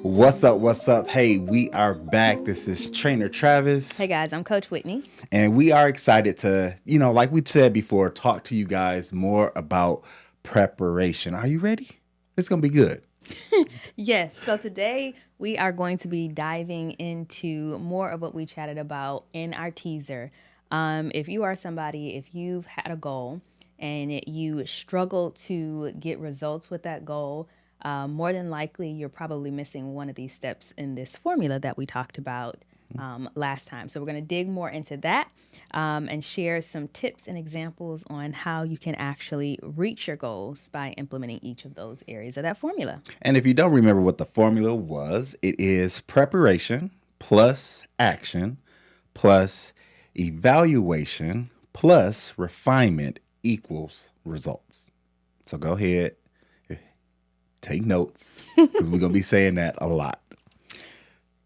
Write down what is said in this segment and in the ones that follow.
What's up? What's up? Hey, we are back. This is Trainer Travis. Hey guys, I'm Coach Whitney. And we are excited to, like we said before, talk to you guys more about preparation. Are you ready? It's going to be good. Yes, so today we are going to be diving into more of what we chatted about in our teaser. If you are somebody, if you've had a goal and you struggle to get results with that goal, more than likely you're probably missing one of these steps in this formula that we talked about last time. So we're going to dig more into that and share some tips and examples on how you can actually reach your goals by implementing each of those areas of that formula. And if you don't remember what the formula was, it is preparation plus action plus evaluation plus refinement equals results. So go ahead, take notes, because we're going to be saying that a lot.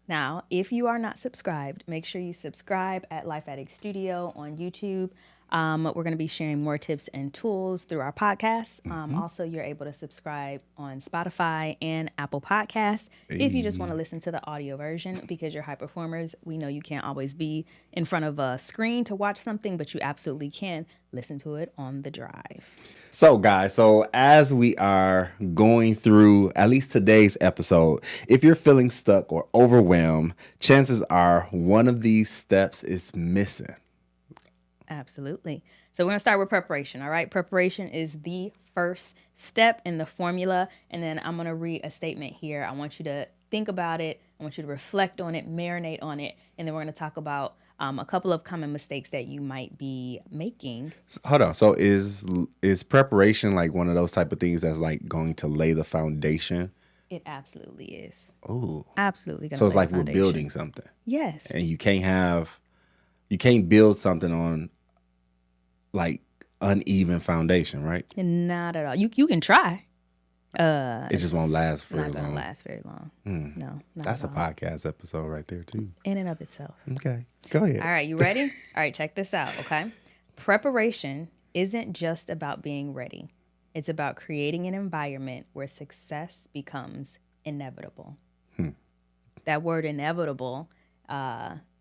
Now, if you are not subscribed, make sure you subscribe at Life Addict Studio on YouTube. We're going to be sharing more tips and tools through our podcast. Also, you're able to subscribe on Spotify and Apple Podcasts if you just want to listen to the audio version, because you're high performers. We know you can't always be in front of a screen to watch something, but you absolutely can listen to it on the drive. So, guys, as we are going through at least today's episode, if you're feeling stuck or overwhelmed, chances are one of these steps is missing. Absolutely. So we're going to start with preparation. All right. Preparation is the first step in the formula. And then I'm going to read a statement here. I want you to think about it. I want you to reflect on it, marinate on it. And then we're going to talk about a couple of common mistakes that you might be making. Hold on. So is preparation like one of those type of things that's like going to lay the foundation? It absolutely is. Oh, absolutely. So it's like we're building something. Yes. And you can't build something on like uneven foundation, right? Not at all. You can try. It just won't last very long. Not gonna last very long. No, that's a podcast episode right there too. In and of itself. Okay, go ahead. All right, you ready? All right, check this out. Okay, preparation isn't just about being ready. It's about creating an environment where success becomes inevitable. That word inevitable.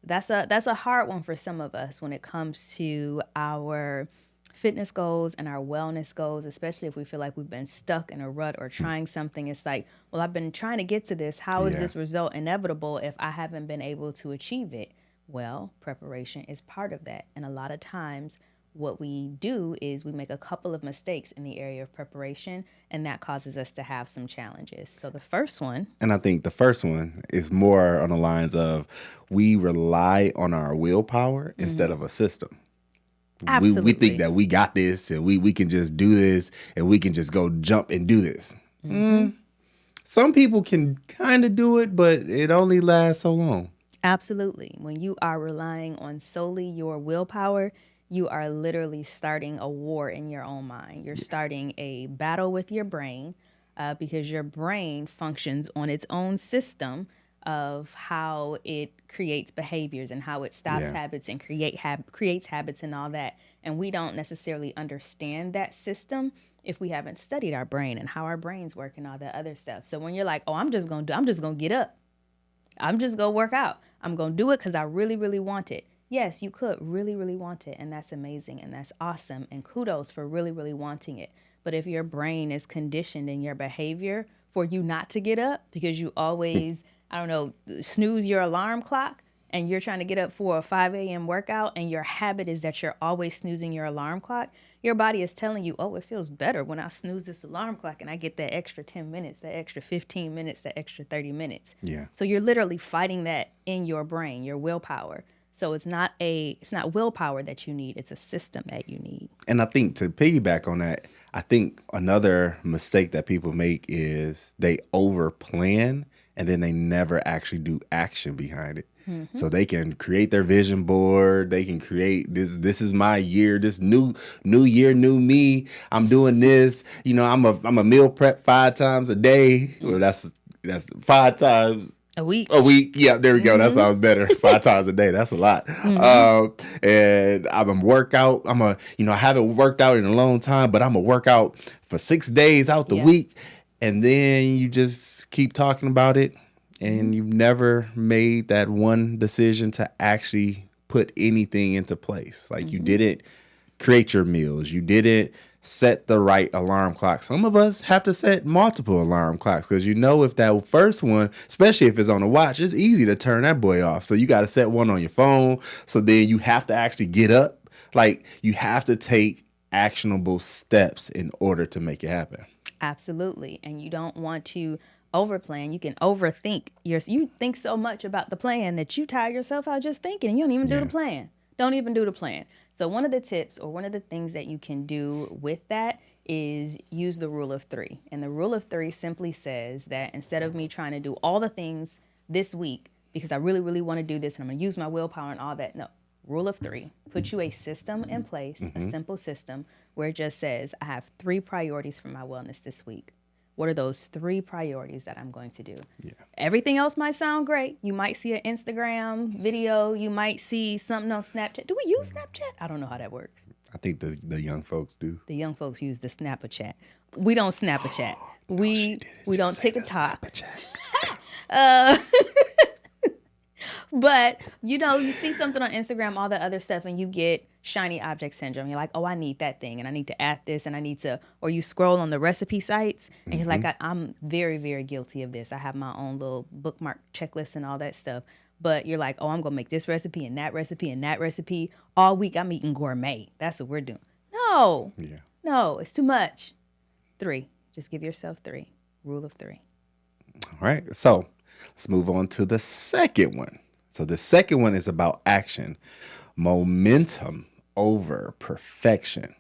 That's a hard one for some of us when it comes to our fitness goals and our wellness goals, especially if we feel like we've been stuck in a rut or trying something. It's like, well, I've been trying to get to this. How is this result inevitable if I haven't been able to achieve it? Well, preparation is part of that. And a lot of times what we do is we make a couple of mistakes in the area of preparation, and that causes us to have some challenges. So the first one. And I think the first one is more on the lines of we rely on our willpower instead of a system. Absolutely. We think that we got this and we can just do this and we can just go jump and do this. Some people can kind of do it, but it only lasts so long. Absolutely. When you are relying on solely your willpower, you are literally starting a war in your own mind. You're starting a battle with your brain because your brain functions on its own system of how it creates behaviors and how it stops habits and creates habits and all that. And we don't necessarily understand that system if we haven't studied our brain and how our brains work and all that other stuff. So when you're like, oh, I'm just going to get up. I'm just going to work out. I'm going to do it because I really, really want it. Yes, you could really, really want it. And that's amazing. And that's awesome. And kudos for really, really wanting it. But if your brain is conditioned in your behavior for you not to get up because you always, snooze your alarm clock and you're trying to get up for a 5 a.m. workout and your habit is that you're always snoozing your alarm clock, your body is telling you, oh, it feels better when I snooze this alarm clock and I get that extra 10 minutes, that extra 15 minutes, that extra 30 minutes. Yeah. So you're literally fighting that in your brain, your willpower. So it's not willpower that you need. It's a system that you need. And I think to piggyback on that, I think another mistake that people make is they over plan and then they never actually do action behind it. So they can create their vision board. They can create this is my year, this new year, new me. I'm doing this. I'm a meal prep 5 times a day. Well, that's 5 times a week. Yeah, there we go. That sounds better. 5 times a day. That's a lot. And I'm a workout. I haven't worked out in a long time, but I'm a workout for 6 days out the week. And then you just keep talking about it and you've never made that one decision to actually put anything into place. Like you didn't create your meals. You didn't set the right alarm clock. Some of us have to set multiple alarm clocks because if that first one, especially if it's on a watch, it's easy to turn that boy off. So you got to set one on your phone. So then you have to actually get up. Like you have to take actionable steps in order to make it happen. Absolutely. And you don't want to overplan. You can overthink. You think so much about the plan that you tire yourself out just thinking, and you don't even do the plan. Don't even do the plan. So one of the tips or one of the things that you can do with that is use the rule of 3. And the rule of 3 simply says that instead of me trying to do all the things this week because I really, really want to do this and I'm going to use my willpower and all that. No, rule of 3. Put you a system in place, a simple system where it just says, I have 3 priorities for my wellness this week. What are those 3 priorities that I'm going to do? Yeah. Everything else might sound great. You might see an Instagram video. You might see something on Snapchat. Do we use Snapchat? I don't know how that works. I think the young folks do. The young folks use the Snapchat. We don't Snapchat. We don't TikTok. But, you see something on Instagram, all the other stuff, and you get shiny object syndrome. You're like, oh, I need that thing, and I need to add this, and I need to, or you scroll on the recipe sites, and you're like, I'm very, very guilty of this. I have my own little bookmark checklist and all that stuff. But you're like, oh, I'm going to make this recipe and that recipe and that recipe. All week, I'm eating gourmet. That's what we're doing. No. Yeah. No, it's too much. 3. Just give yourself 3. Rule of 3. All right. So let's move on to the second one. So the second one is about action, momentum over perfection.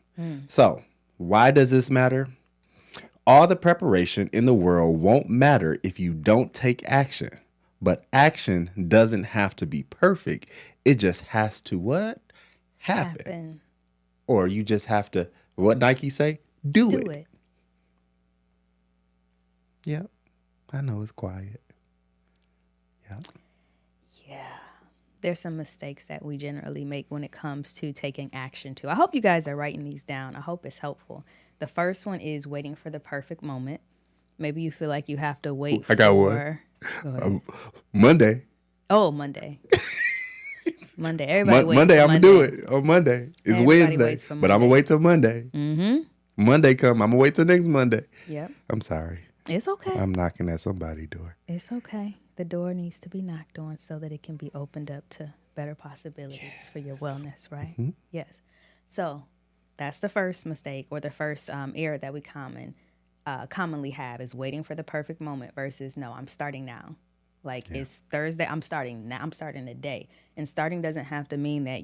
So why does this matter? All the preparation in the world won't matter if you don't take action. But action doesn't have to be perfect. It just has to what? Happen. Or you just have to, what Nike say? Do it. Yep. I know it's quiet. Yep. Yeah. There's some mistakes that we generally make when it comes to taking action too. I hope you guys are writing these down. I hope it's helpful. The first one is waiting for the perfect moment. Maybe you feel like you have to wait I got one. Monday. Oh, Monday. Monday. Everybody waits Monday, for I'm going to do it on Monday. It's Wednesday, but I'm going to wait till Monday. Monday come, I'm going to wait till next Monday. Yep. I'm sorry. It's okay. I'm knocking at somebody's door. It's okay. The door needs to be knocked on so that it can be opened up to better possibilities for your wellness, right? Yes. So that's the first mistake or the first error that we commonly have is waiting for the perfect moment versus, no, I'm starting now. Like it's Thursday, I'm starting now. I'm starting the day. And starting doesn't have to mean that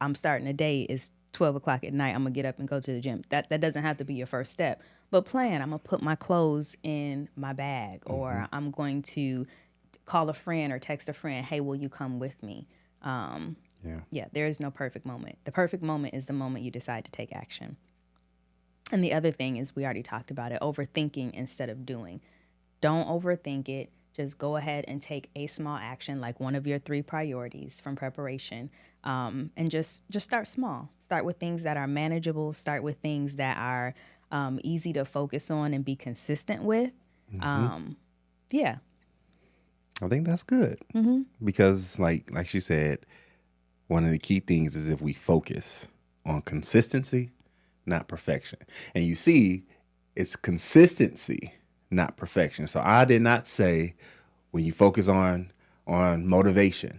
I'm starting a day is 12 o'clock at night. I'm going to get up and go to the gym. That doesn't have to be your first step. But plan, I'm going to put my clothes in my bag or I'm going to call a friend or text a friend, hey, will you come with me? Yeah, there is no perfect moment. The perfect moment is the moment you decide to take action. And the other thing is we already talked about it, overthinking instead of doing. Don't overthink it. Just go ahead and take a small action, like one of your 3 priorities from preparation, and just start small. Start with things that are manageable. Start with things that are easy to focus on and be consistent with. Yeah. I think that's good because, like she said, one of the key things is if we focus on consistency, not perfection. And you see, it's consistency, not perfection. So I did not say when you focus on motivation,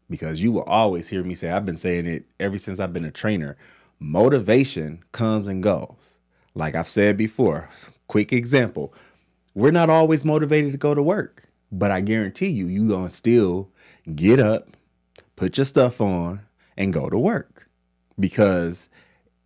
because you will always hear me say, I've been saying it ever since I've been a trainer, motivation comes and goes. Like I've said before, quick example, we're not always motivated to go to work, but I guarantee you're going to still get up, put your stuff on and go to work because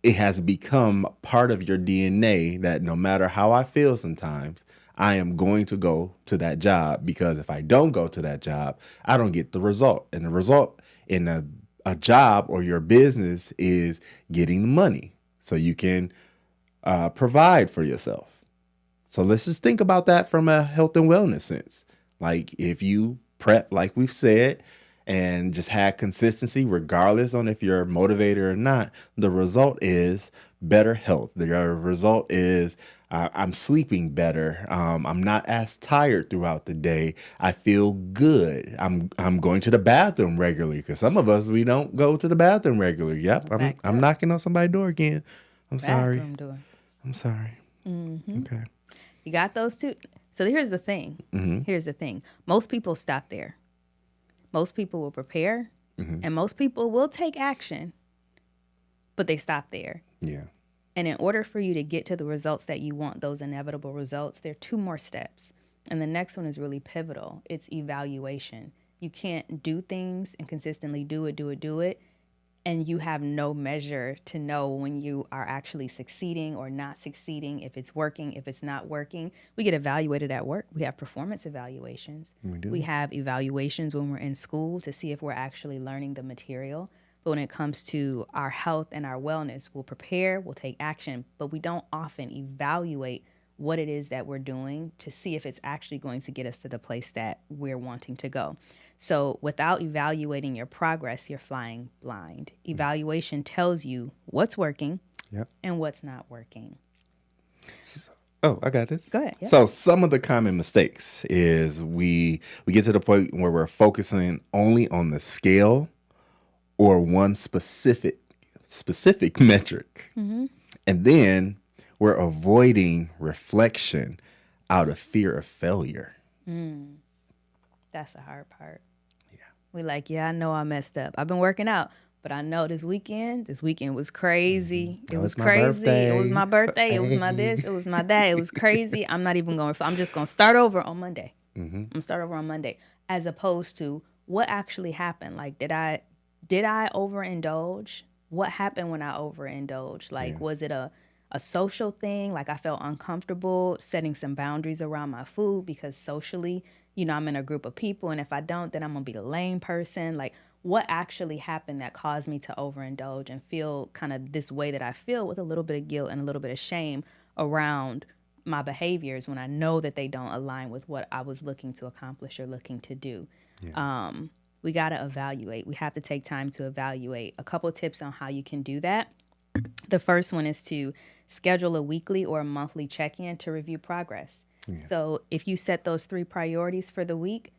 it has become part of your DNA that no matter how I feel sometimes, I am going to go to that job because if I don't go to that job, I don't get the result. And the result in a job or your business is getting the money so you can provide for yourself. So let's just think about that from a health and wellness sense. Like if you prep, like we've said, and just had consistency, regardless on if you're motivated or not, the result is better health. The result is I'm sleeping better. I'm not as tired throughout the day. I feel good. I'm going to the bathroom regularly because some of us we don't go to the bathroom regularly. Yep, Backed I'm up. knocking on somebody's door again. I'm sorry. Bathroom door. I'm sorry. Okay. You got those two. So here's the thing. Here's the thing. Most people stop there. Most people will prepare, and most people will take action, but they stop there. Yeah. And in order for you to get to the results that you want, those inevitable results, there are two more steps. And the next one is really pivotal. It's evaluation. You can't do things and consistently do it, and you have no measure to know when you are actually succeeding or not succeeding, if it's working, if it's not working. We get evaluated at work. We have performance evaluations. We have evaluations when we're in school to see if we're actually learning the material. But when it comes to our health and our wellness, we'll prepare, we'll take action, but we don't often evaluate what it is that we're doing to see if it's actually going to get us to the place that we're wanting to go. So without evaluating your progress, you're flying blind. Evaluation tells you what's working and what's not working. Oh, I got this. Go ahead. Yeah. So some of the common mistakes is we get to the point where we're focusing only on the scale or one specific metric. And then we're avoiding reflection out of fear of failure. That's the hard part. We like, yeah, I know I messed up. I've been working out, but I know this weekend was crazy. It was crazy. It was my birthday. It was my this. It was my that. It was crazy. I'm not even going. I'm just going to start over on Monday. I'm gonna start over on Monday, as opposed to what actually happened. Like, did I overindulge? What happened when I overindulged? Like, was it a social thing? Like, I felt uncomfortable setting some boundaries around my food because socially, I'm in a group of people, and if I don't, then I'm gonna be the lame person. Like, what actually happened that caused me to overindulge and feel kind of this way that I feel, with a little bit of guilt and a little bit of shame around my behaviors when I know that they don't align with what I was looking to accomplish or looking to do. We got to evaluate. We have to take time to evaluate. A couple tips on how you can do that. The first one is to schedule a weekly or a monthly check-in to review progress. So if you set those 3 priorities for the week,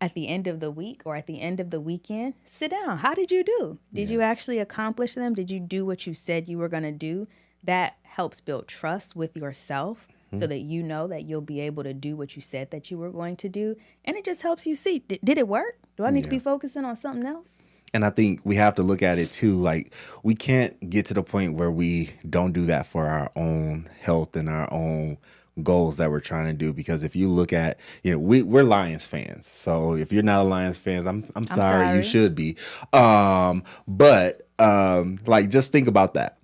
at the end of the week or at the end of the weekend, sit down. How did you do? Did you actually accomplish them? Did you do what you said you were going to do? That helps build trust with yourself so that you know that you'll be able to do what you said that you were going to do. And it just helps you see, did it work? Do I need to be focusing on something else? And I think we have to look at it too. Like, we can't get to the point where we don't do that for our own health and our own goals that we're trying to do. Because if you look at, we're Lions fans. So if you're not a Lions fan, I'm sorry, you should be. But just think about that.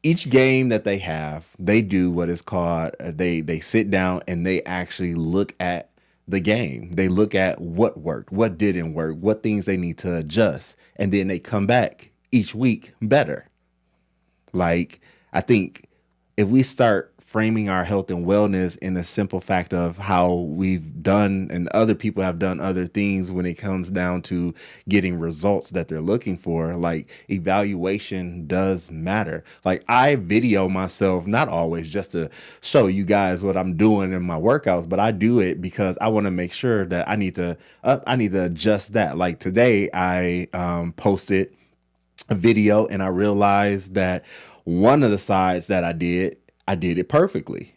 Each game that they have, they do what is called, they sit down and they actually look at the game. They look at what worked, what didn't work, what things they need to adjust. And then they come back each week better. Like, I think if we start framing our health and wellness in a simple fact of how we've done and other people have done other things when it comes down to getting results that they're looking for, like, evaluation does matter. Like, I video myself, not always just to show you guys what I'm doing in my workouts, but I do it because I want to make sure that I need to adjust that. Like, today I posted a video and I realized that one of the sides that I did it perfectly.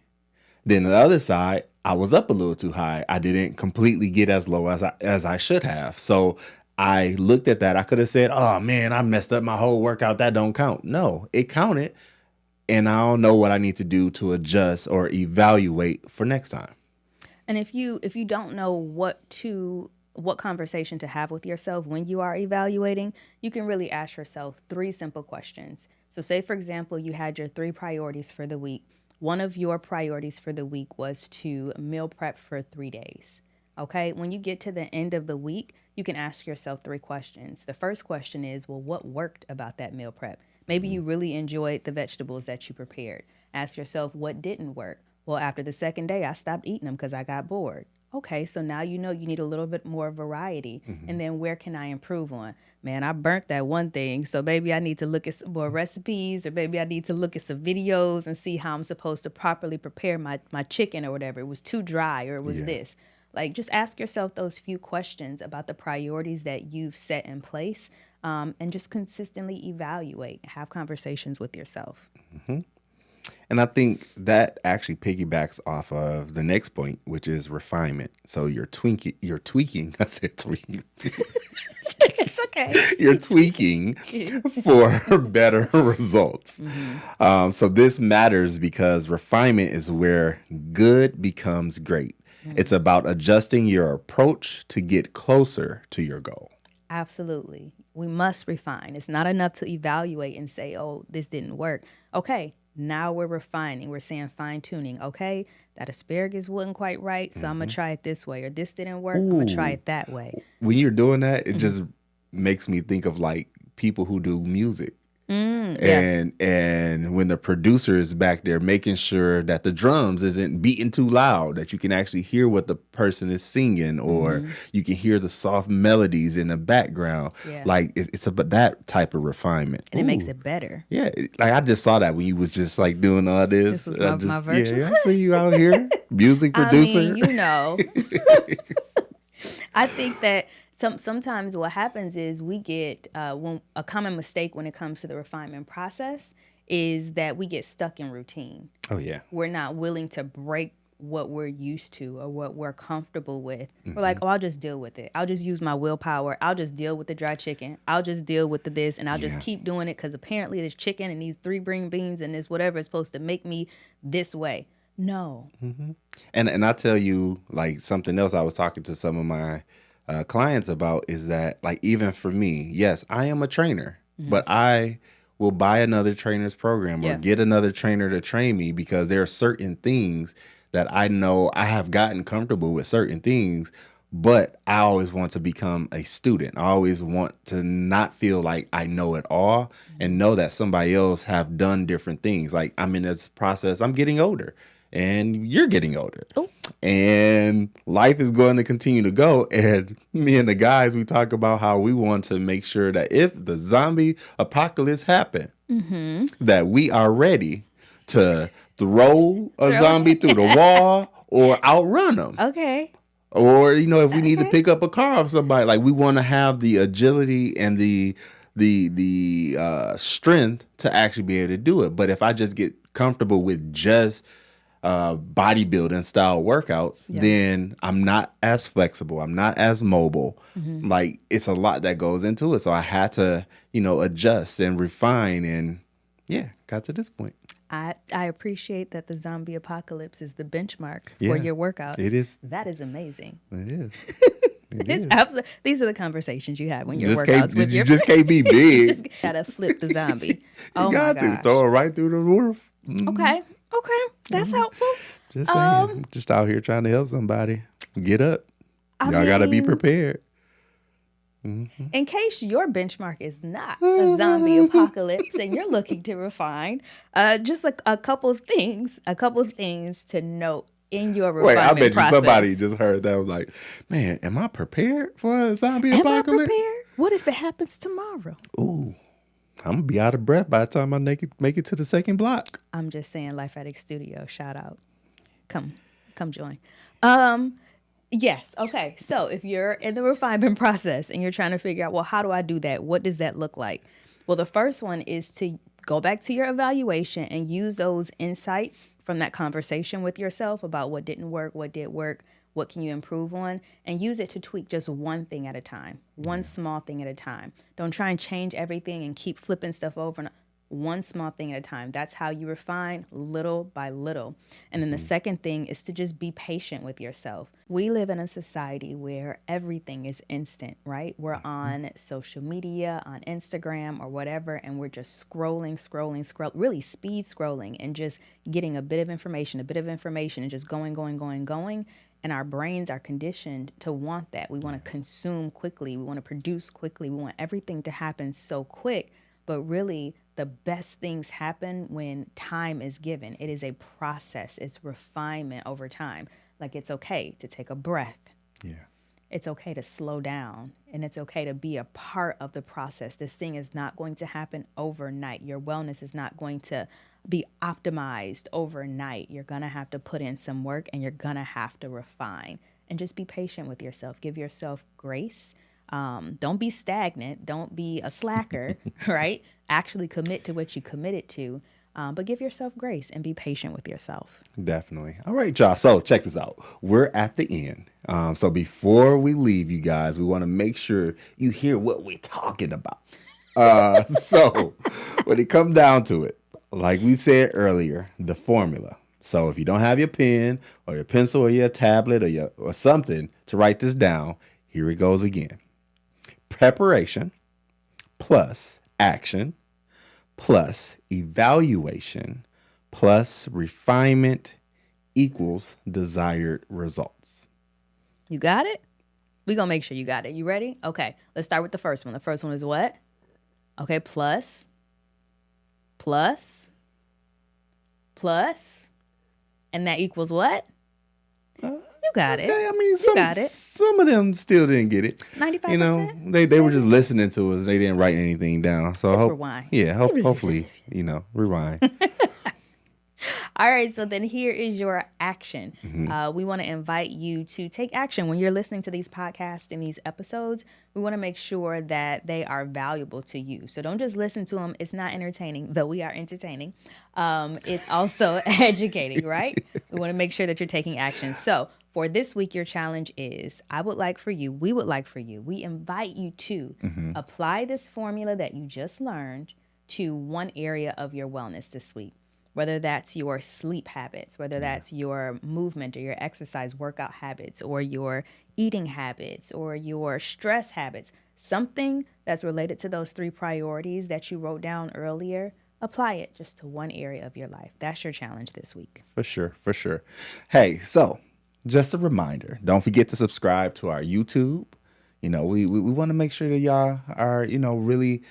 Then the other side, I was up a little too high. I didn't completely get as low as I should have. So I looked at that. I could have said, oh man, I messed up my whole workout. That don't count. No, it counted. And I don't know what I need to do to adjust or evaluate for next time. And if you don't know what conversation to have with yourself when you are evaluating, you can really ask yourself 3 simple questions. So say, for example, you had your 3 priorities for the week. One of your priorities for the week was to meal prep for 3 days. Okay, when you get to the end of the week, you can ask yourself 3 questions. The first question is, well, what worked about that meal prep? Maybe you really enjoyed the vegetables that you prepared. Ask yourself, what didn't work? Well, after the second day, I stopped eating them because I got bored. Okay, so now you know you need a little bit more variety. And then where can I improve on? Man, I burnt that one thing. So maybe I need to look at some more recipes, or maybe I need to look at some videos and see how I'm supposed to properly prepare my chicken or whatever. It was too dry, or it was Yeah. this. Like, just ask yourself those few questions about the priorities that you've set in place, and just consistently evaluate, have conversations with yourself. And I think that actually piggybacks off of the next point, which is refinement. So you're tweaking. I said tweaking. It's okay. You're tweaking for better results. So this matters because refinement is where good becomes great. It's about adjusting your approach to get closer to your goal. Absolutely. We must refine. It's not enough to evaluate and say, oh, this didn't work. Okay, now we're refining. We're saying fine tuning. Okay, that asparagus wasn't quite right, so I'm going to try it this way. Or this didn't work, I'm going to try it that way. When you're doing that, it just makes me think of like people who do music. And when the producer is back there making sure that the drums isn't beating too loud, that you can actually hear what the person is singing, or you can hear the soft melodies in the background. Yeah. Like it's about that type of refinement. And it makes it better. Yeah, like I just saw that when you was just like doing all this. This was my virtual. Yeah, I see you out here, music producer. I mean, you know. I think that sometimes what happens is we get a common mistake when it comes to the refinement process is that we get stuck in routine. Oh yeah, We're not willing to break what we're used to or what we're comfortable with. We're like, oh, I'll just deal with it. I'll just use my willpower. I'll just deal with the dry chicken. I'll just deal with the this, and I'll just keep doing it because apparently this chicken and these 3 green beans and this whatever is supposed to make me this way. No. and I tell you, like something else I was talking to some of my clients about is that, like, even for me, yes, I am a trainer, but I will buy another trainer's program or get another trainer to train me because there are certain things that I know I have gotten comfortable with certain things, but I always want to become a student. I always want to not feel like I know it all and know that somebody else have done different things. Like I'm in this process, I'm getting older. And you're getting older. Ooh. And life is going to continue to go. And me and the guys, we talk about how we want to make sure that if the zombie apocalypse happen, that we are ready to throw a zombie through the wall or outrun them. Okay. Or, you know, if we need to pick up a car off somebody, like we want to have the agility and the strength to actually be able to do it. But if I just get comfortable with just bodybuilding style workouts, then I'm not as flexible. I'm not as mobile. Like it's a lot that goes into it. So I had to, you know, adjust and refine and got to this point. I appreciate that the zombie apocalypse is the benchmark for your workouts. It is. That is amazing. It is. It's absolutely. These are the conversations you have when your Just workouts with you your just can't be big. You just gotta flip the zombie. You got to throw it right through the roof. Okay, that's helpful. Just saying. Just out here trying to help somebody. Get up. Y'all got to be prepared. In case your benchmark is not a zombie apocalypse and you're looking to refine, just a couple of things to note in your refinement I bet process. you somebody just heard that was like, man, am I prepared for a zombie apocalypse? Am I prepared? What if it happens tomorrow? Ooh, I'm going to be out of breath by the time I make it to the second block. I'm just saying, Life Addict Studio, shout out. Come join. Yes. Okay. So if you're in the refinement process and you're trying to figure out, well, how do I do that? What does that look like? Well, the first one is to go back to your evaluation and use those insights from that conversation with yourself about what didn't work, what did work, what can you improve on, and use it to tweak just one thing at a time, one small thing at a time. Don't try and change everything and keep flipping stuff over. And one small thing at a time. That's how you refine little by little. And then the second thing is to just be patient with yourself. We live in a society where everything is instant, right? We're on social media, on Instagram or whatever, and we're just scrolling, really speed scrolling and just getting a bit of information and just going. And our brains are conditioned to want that. We want to consume quickly. We want to produce quickly. We want everything to happen so quick. But really, the best things happen when time is given. It is a process. It's refinement over time. Like, it's okay to take a breath. Yeah. It's okay to slow down, and it's okay to be a part of the process. This thing is not going to happen overnight. Your wellness is not going to be optimized overnight. You're going to have to put in some work, and you're going to have to refine, and just be patient with yourself. Give yourself grace. Don't be stagnant. Don't be a slacker, right? Actually commit to what you committed to. But give yourself grace and be patient with yourself. Definitely. All right, y'all. So check this out. We're at the end. So before we leave, you guys, we want to make sure you hear what we're talking about. So when it comes down to it, like we said earlier, the formula. So if you don't have your pen or your pencil or your tablet or something to write this down, here it goes again. Preparation plus action plus evaluation plus refinement equals desired results. You got it? We're going to make sure you got it. You ready? Okay, let's start with the first one. The first one is what? Okay, plus, and that equals what? You got it. I mean, some of them still didn't get it. 95%. You know, they were just listening to us. They didn't write anything down. So rewind. Yeah, hopefully, rewind. All right, so then here is your action. We want to invite you to take action. When you're listening to these podcasts and these episodes, we want to make sure that they are valuable to you. So don't just listen to them. It's not entertaining, though we are entertaining. It's also educating, right? We want to make sure that you're taking action. So for this week, your challenge is, we would like for you, we invite you to apply this formula that you just learned to one area of your wellness this week. Whether that's your sleep habits, whether that's your movement or your exercise workout habits, or your eating habits, or your stress habits, something that's related to those 3 priorities that you wrote down earlier, apply it just to one area of your life. That's your challenge this week. For sure. Hey, so just a reminder, don't forget to subscribe to our YouTube. We want to make sure that y'all are, really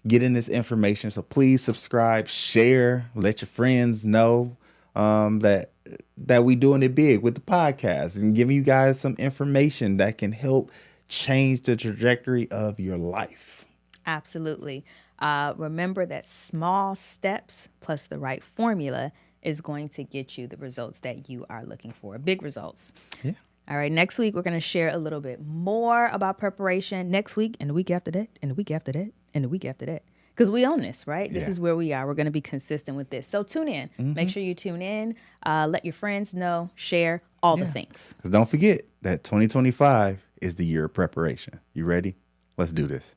getting this information. So please subscribe, share, let your friends know that we doing it big with the podcast and giving you guys some information that can help change the trajectory of your life. Absolutely. Remember that small steps plus the right formula is going to get you the results that you are looking for. Big results. Yeah. All right. Next week, we're going to share a little bit more about preparation. Next week, and the week after that, and the week after that, and the week after that. Because we own this, right? This is where we are. We're going to be consistent with this. So tune in. Make sure you tune in. Let your friends know. Share all the things. Because don't forget that 2025 is the year of preparation. You ready? Let's do this.